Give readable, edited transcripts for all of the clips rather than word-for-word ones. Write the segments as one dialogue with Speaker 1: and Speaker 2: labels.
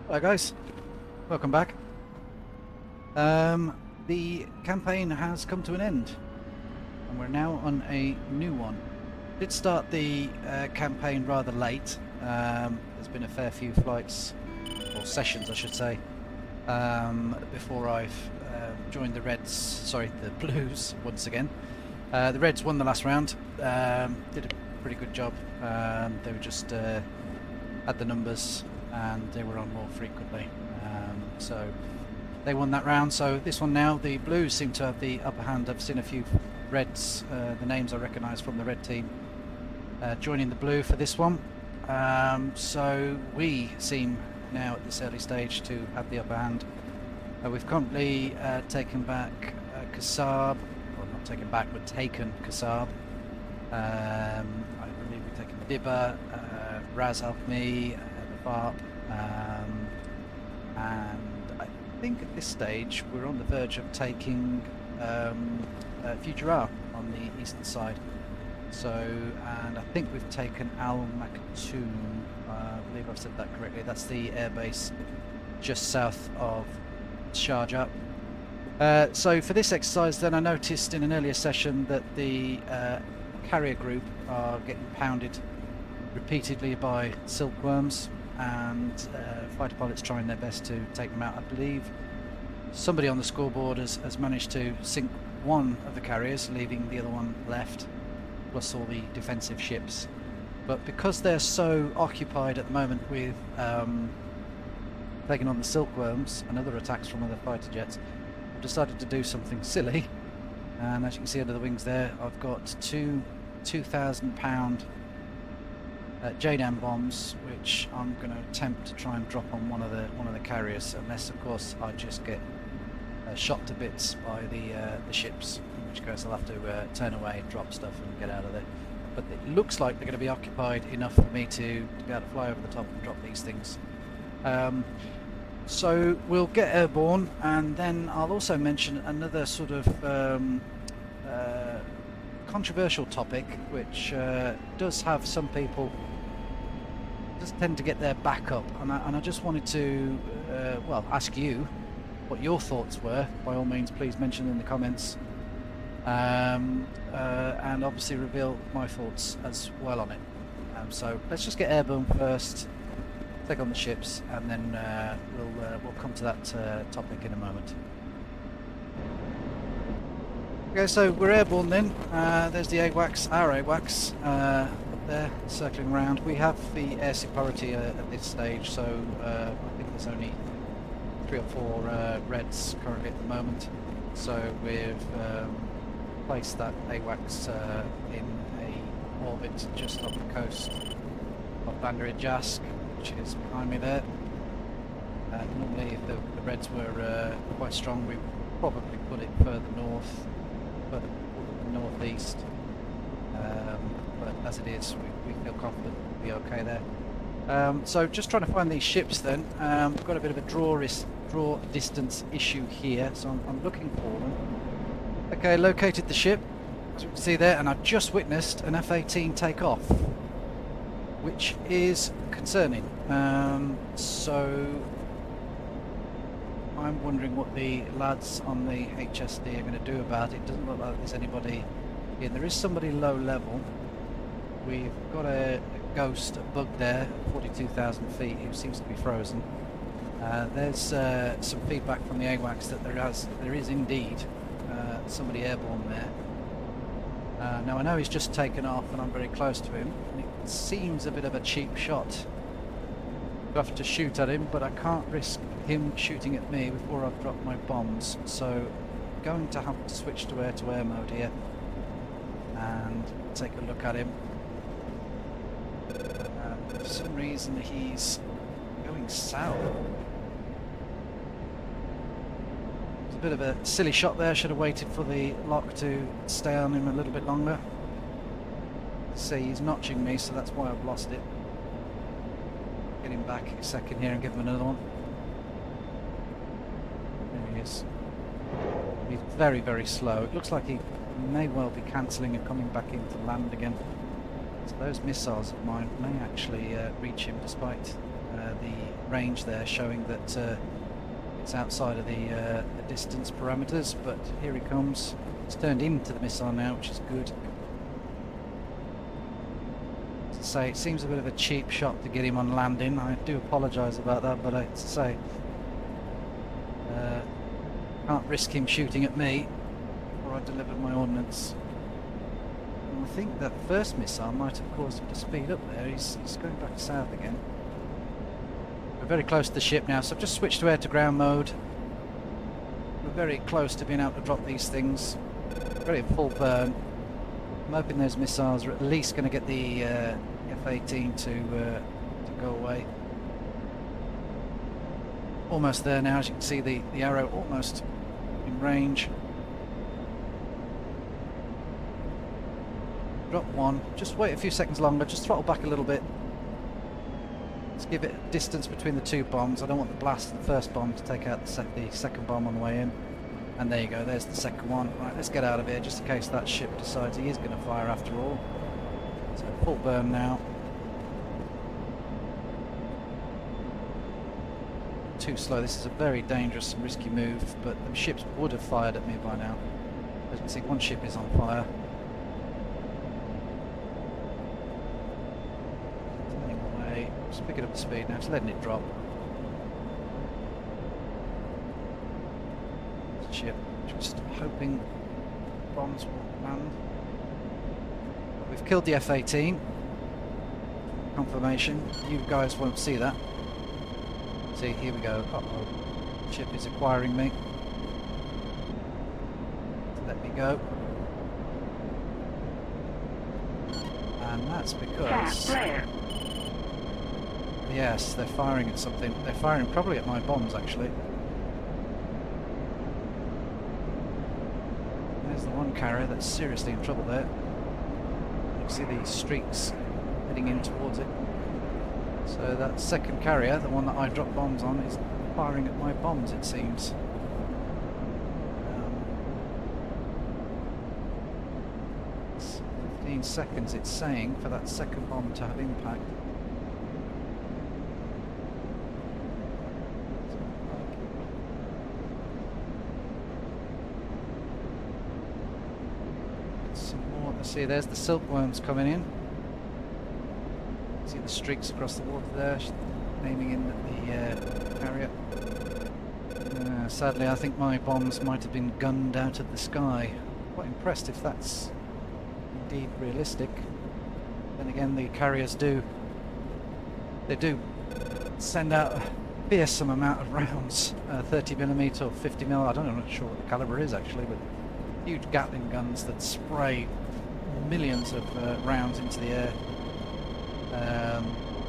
Speaker 1: Hello guys, welcome back. The campaign has come to an end and we're now on a new one. Did start the campaign rather late. There's been a fair few flights, or sessions I should say, before I've joined the the Blues once again. The Reds won the last round, did a pretty good job. They were just had the numbers and they were on more frequently, so they won that round. So this one now, the Blues seem to have the upper hand. I've seen a few Reds, the names I recognise from the Red team, joining the Blue for this one. So we seem now at this early stage to have the upper hand. We've currently taken back Kasab, or not taken back, but taken Kasab. I believe we've taken Dibba, Raz helped me, the Farp, and I think at this stage we're on the verge of taking Future R on the eastern side. So, and I think we've taken Al Maktoum, I believe I've said that correctly. That's the airbase just south of Sharjah. So for this exercise then, I noticed in an earlier session that the carrier group are getting pounded repeatedly by silkworms, and fighter pilots trying their best to take them out. I believe somebody on the scoreboard has managed to sink one of the carriers, leaving the other one left, plus all the defensive ships. But because they're so occupied at the moment with taking on the silkworms and other attacks from other fighter jets, I've decided to do something silly. And as you can see under the wings there, I've got two 2,000-pound JDAM bombs, which I'm going to attempt to try and drop on one of the carriers, unless of course I just get shot to bits by the ships, in which case I'll have to turn away, drop stuff and get out of there. But it looks like they're going to be occupied enough for me to be able to fly over the top and drop these things. So we'll get airborne, and then I'll also mention another sort of controversial topic, which does have some people just tend to get their back up, and I just wanted to well, ask you what your thoughts were. By all means, please mention in the comments, and obviously reveal my thoughts as well on it. So let's just get airborne first, take on the ships, and then we'll come to that topic in a moment. Okay, so we're airborne then. There's the AWACS, our AWACS, up there, circling around. We have the air superiority at this stage, so I think there's only 3 or 4 Reds currently at the moment. So we've placed that AWACS in a orbit just off the coast of Bandar Jask, which is behind me there. Normally if the Reds were quite strong, we would probably put it further north, further northeast, but as it is, we feel confident we'll be okay there. So just trying to find these ships then. We've got a bit of a draw distance issue here, so I'm looking for them. Okay, located the ship, as you can see there, and I've just witnessed an F-18 take off, which is concerning. So I'm wondering what the lads on the HSD are going to do about it. It doesn't look like there's anybody in. There is somebody low level. We've got a ghost, a bug there, 42,000 feet, who seems to be frozen. There's some feedback from the AWACS that there is indeed somebody airborne there. Now I know he's just taken off and I'm very close to him, and it seems a bit of a cheap shot. I have to shoot at him, but I can't risk him shooting at me before I've dropped my bombs, so I'm going to have to switch to air-to-air mode here and take a look at him. For some reason he's going south. It's a bit of a silly shot there. Should have waited for the lock to stay on him a little bit longer. See, he's notching me, so that's why I've lost it. Get him back a second here and give him another one. There he is. He's very, very slow. It looks like he may well be cancelling and coming back into land again. So those missiles of mine may actually reach him despite the range there, showing that it's outside of the distance parameters, but here he comes. It's turned into the missile now, which is good. As I say, it seems a bit of a cheap shot to get him on landing. I do apologise about that, but as I say, can't risk him shooting at me before I deliver my ordnance. And I think that first missile might have caused him to speed up there. He's going back south again. We're very close to the ship now, so I've just switched to air-to-ground mode. We're very close to being able to drop these things. Very full burn. I'm hoping those missiles are at least going to get the F-18 to go away. Almost there now, as you can see the arrow almost in range. Drop one, just wait a few seconds longer, just throttle back a little bit. Let's give it distance between the two bombs. I don't want the blast of the first bomb to take out the second bomb on the way in. And there you go, there's the second one. Right, let's get out of here just in case that ship decides he is going to fire after all. So full burn now. Too slow. This is a very dangerous and risky move, but the ships would have fired at me by now. As you can see, one ship is on fire. Turning away. Just picking up the speed now, just letting it drop. Ship, just hoping bombs will land. But we've killed the F-18. Confirmation. You guys won't see that. See, here we go. Uh-oh. Ship is acquiring me. Let me go. And that's because... Yes, they're firing at something. They're firing probably at my bombs, actually. There's the one carrier that's seriously in trouble there. You can see these streaks heading in towards it. So that second carrier, the one that I dropped bombs on, is firing at my bombs, it seems. It's 15 seconds it's saying for that second bomb to have impact. Some more. See, there's the silkworms coming in. See the streaks across the water there, aiming in at the carrier. Sadly, I think my bombs might have been gunned out of the sky. Quite impressed if that's indeed realistic. Then again, the carriers do send out a fearsome amount of rounds, 30mm or 50mm. I don't know, I'm not sure what the caliber is actually, but huge Gatling guns that spray millions of rounds into the air.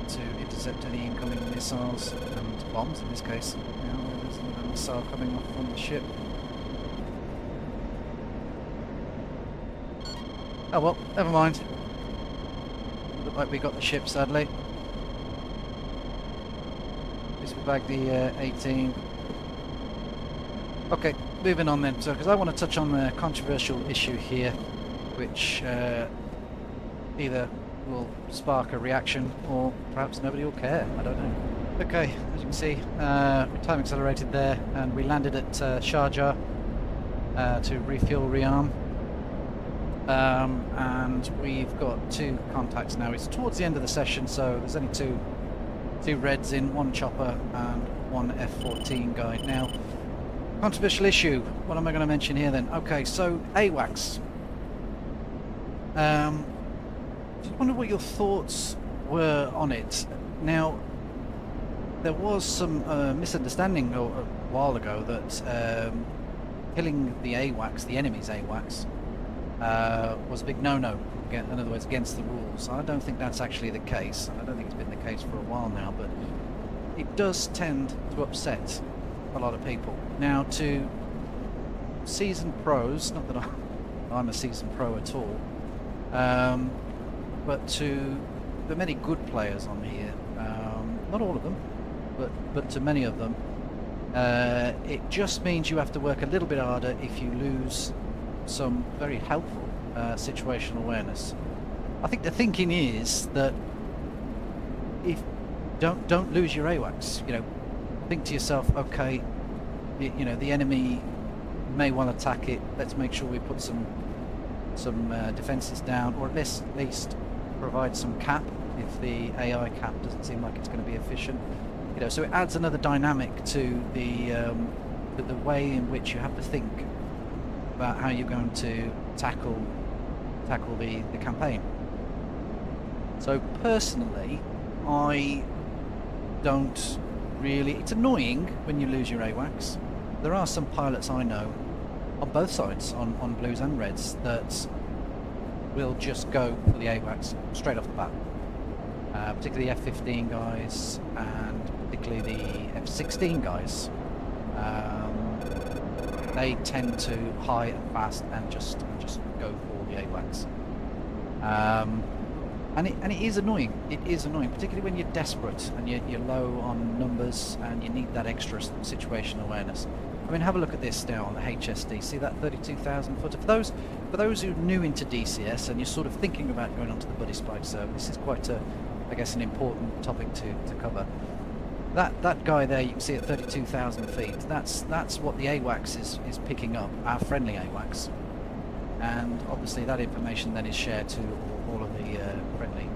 Speaker 1: To intercept any incoming missiles and bombs in this case. Now there's another missile coming off from the ship. Oh well, never mind. Looked like we got the ship, sadly. At least we bagged the 18. Okay, moving on then. So, because I want to touch on the controversial issue here, which either will spark a reaction or perhaps nobody will care, I don't know. Okay, as you can see, we time accelerated there and we landed at Sharjah to refuel, rearm, and we've got two contacts now. It's towards the end of the session, so there's only two Reds in, one chopper and one F-14 guy. Now, controversial issue, what am I going to mention here then? Okay, so AWACS. I wonder what your thoughts were on it. Now, there was some misunderstanding a while ago that killing the AWACS, the enemy's AWACS, was a big no-no, in other words, against the rules. I don't think that's actually the case. I don't think it's been the case for a while now, but it does tend to upset a lot of people. Now, to seasoned pros, not that I'm a seasoned pro at all, but to the many good players on here, not all of them, but to many of them, it just means you have to work a little bit harder if you lose some very helpful situational awareness. I think the thinking is that if don't lose your AWACS. You know, think to yourself, okay, you know, the enemy may want to attack it. Let's make sure we put some defenses down, or at least provide some cap if the AI cap doesn't seem like it's going to be efficient. You know, so it adds another dynamic to the way in which you have to think about how you're going to tackle the campaign. So personally, I don't really. It's annoying when you lose your AWACS. There are some pilots I know on both sides, on blues and reds, that will just go for the AWACS straight off the bat. Particularly the F-15 guys, and particularly the F-16 guys. They tend to high and fast and just go for the AWACS. And it is annoying. It is annoying, particularly when you're desperate and you're low on numbers and you need that extra situational awareness. I mean, have a look at this now on the HSD. See that 32,000 footer? For those who are new into DCS and you're sort of thinking about going onto the Buddyspike server, this is quite I guess, an important topic to cover. That guy there, you can see at 32,000 feet. That's what the AWACS is picking up, our friendly AWACS, and obviously that information then is shared to all of the friendly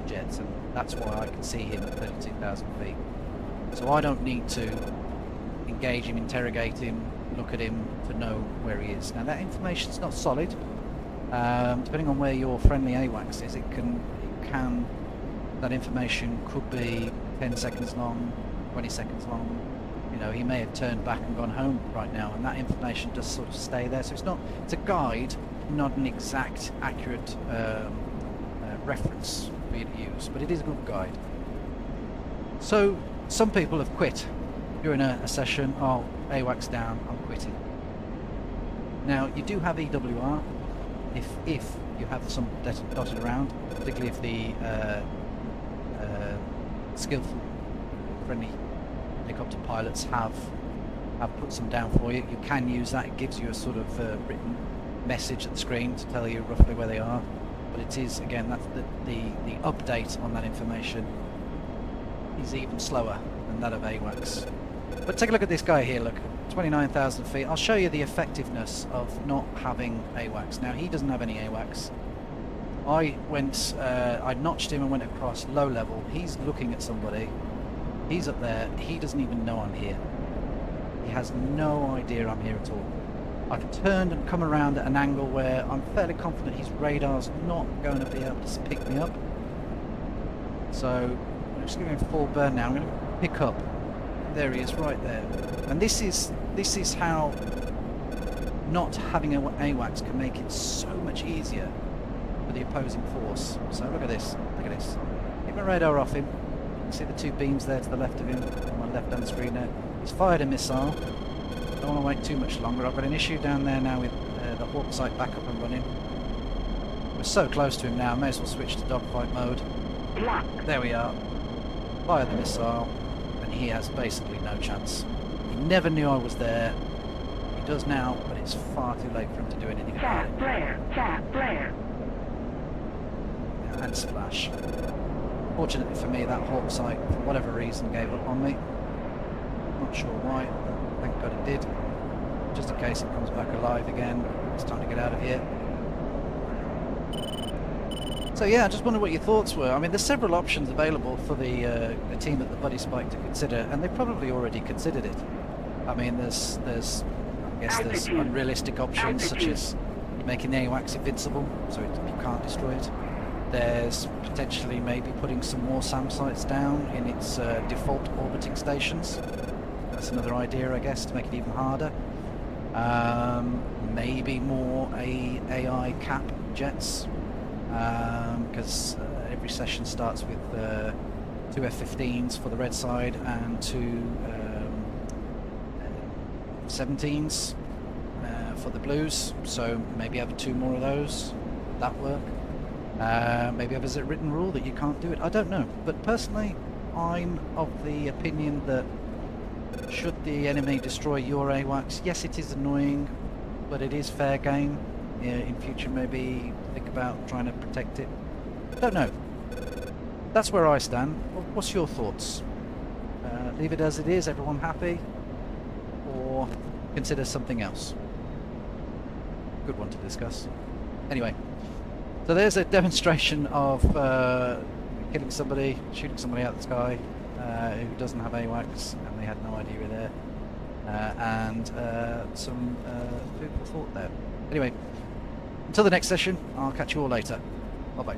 Speaker 1: jets, and that's why I can see him at 32,000 feet. So I don't need to engage him, interrogate him, look at him to know where he is. Now that information's not solid. Depending on where your friendly AWACS is, that information could be 10 seconds long, 20 seconds long. You know, he may have turned back and gone home right now, and that information does sort of stay there. So it's a guide, not an exact, accurate reference for you to use, but it is a good guide. So some people have quit during a session. Oh, AWACS down, I'm quitting. Now you do have EWR if you have some dotted around, particularly if the skillful friendly helicopter pilots have put some down for you. You can use that. It gives you a sort of written message at the screen to tell you roughly where they are, but it is, again, that's the update on that information is even slower than that of AWACS. But take a look at this guy here. Look, 29,000 feet. I'll show you the effectiveness of not having AWACS. Now he doesn't have any AWACS. I notched him and went across low level. He's looking at somebody. He's up there. He doesn't even know I'm here. He has no idea I'm here at all. I've turned and come around at an angle where I'm fairly confident his radar's not going to be able to pick me up. So I'm just giving him full burn now. I'm going to pick up. There he is, right there. And this is how not having an AWACS can make it so much easier for the opposing force. So look at this. Look at this. Get my radar off him. You can see the two beams there to the left of him on my left hand screen there. He's fired a missile. Don't want to wait too much longer. I've got an issue down there now with the Hawk sight back up and running. We're so close to him now. May as well switch to dogfight mode. There we are. Fire the missile, and he has basically no chance. He never knew I was there. He does now, but it's far too late for him to do anything about it. Flare. And splash. Fortunately for me, that Hawk sight, for whatever reason, gave up on me. Not sure why. Thank God it did. Just in case it comes back alive again. It's time to get out of here. So yeah, I just wondered what your thoughts were. I mean, there's several options available for the team at the Buddyspike to consider, and they probably already considered it. I mean, there's unrealistic options such as making the AWACS invincible, so you can't destroy it. There's potentially maybe putting some more SAM sites down in its default orbiting stations. That's another idea, I guess, to make it even harder. Maybe more AI cap jets, because every session starts with 2 F-15s for the red side and 2 F-17s for the blues, so maybe have 2 more of those. Would that work? Maybe have a written rule that you can't do it. I don't know, but personally I'm of the opinion that should the enemy destroy your AWACS, yes, it is annoying, but it is fair game. In future maybe think about trying to protect it. Don't know. that's where I stand. What's your thoughts? Leave it as it is, everyone happy? Or consider something else? Good one to discuss. Anyway, so there's a demonstration of killing somebody, shooting somebody out of the sky who doesn't have AWACS, and they had no idea we're there. And some food for thought there. Anyway, until the next session, I'll catch you all later. Bye bye.